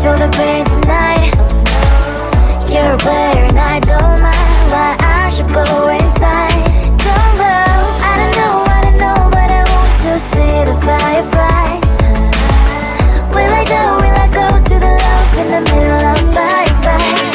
feel the pain tonight. You're a player and I don't mind why I should go inside. Don't go, I don't know, but I want to see the fireflies. Will I go to the love in the middle of firefight?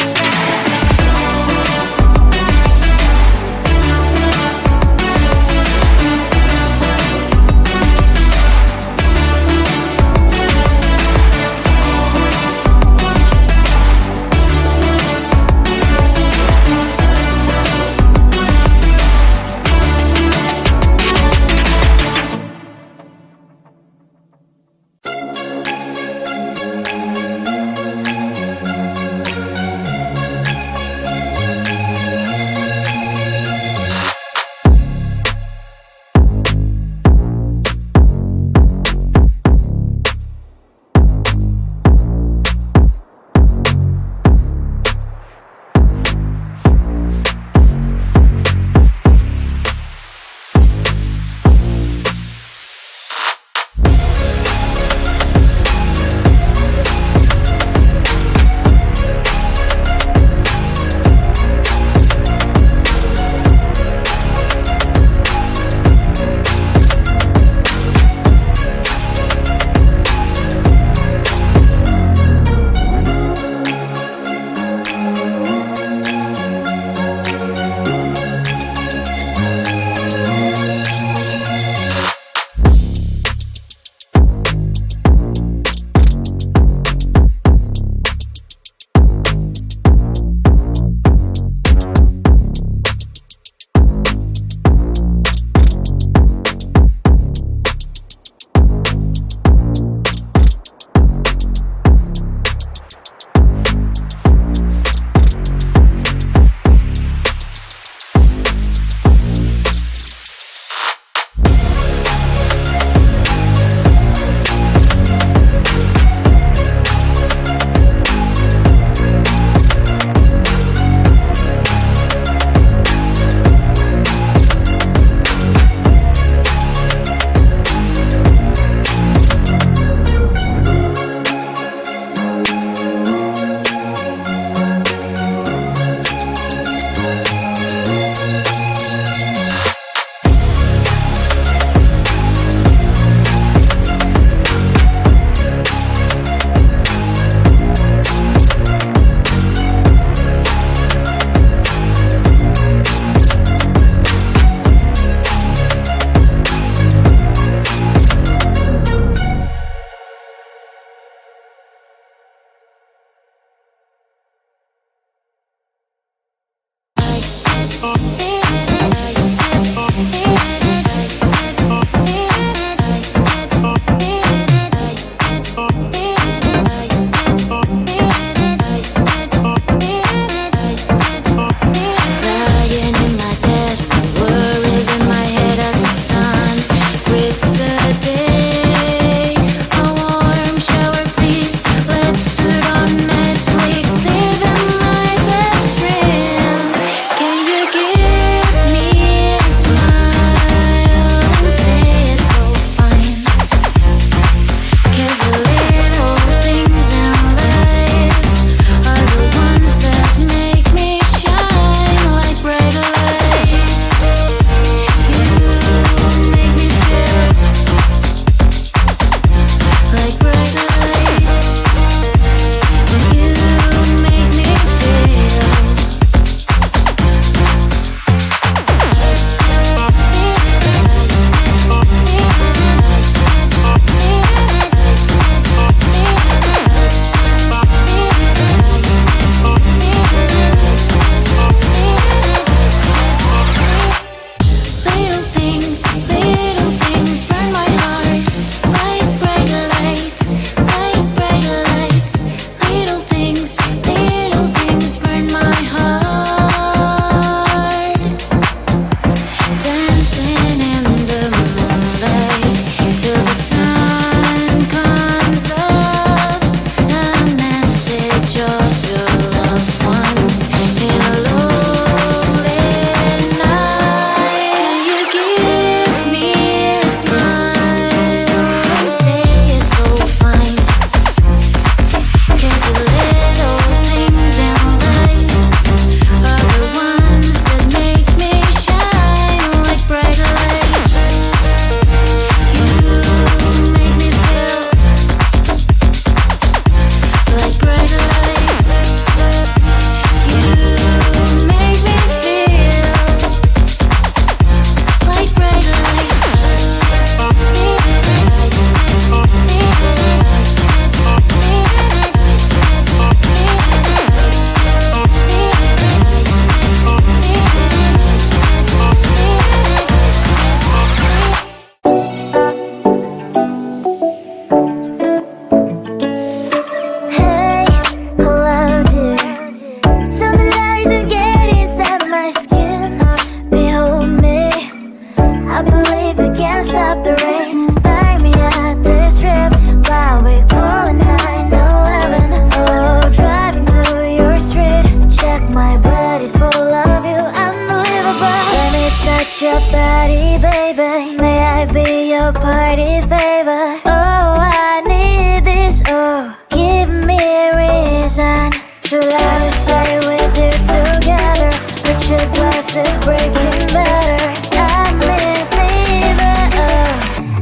glasses breaking better. I'm in fever.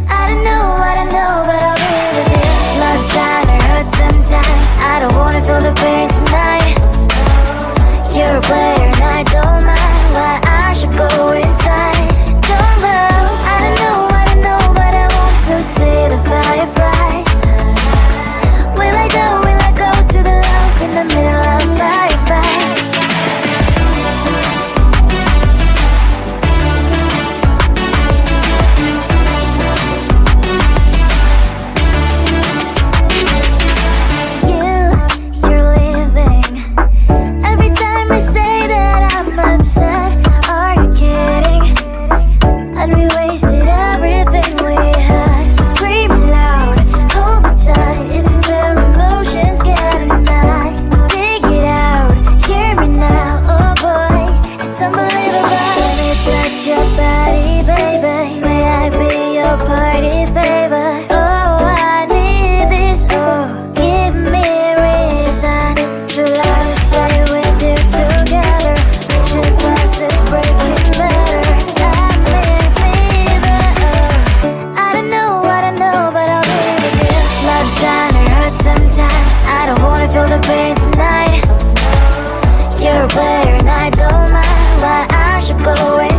I don't know, but I'll be with you. Love shine or hurt sometimes. I don't wanna feel the pain tonight. You're a player and I don't mind why I should go inside. Don't go. I don't know, but I want to see the fireflies. Will I go to the love in the middle of firefight? You're leaving. Every time I say that I'm upset, are you kidding? And we wasted everything we had. Screaming loud, hold me tight. If you feel emotions getting high, dig it out, hear me now. Oh boy, it's unbelievable. Let me touch your body, baby. May I be your party favor? Oh, I need this. Oh, give me reason to love and stay with you together. Your glasses breaking better. I'm in fever. I don't know, but I'll be with you. Love shine or hurt sometimes. I don't wanna feel the pain tonight. You're a player and I don't mind why I should go away.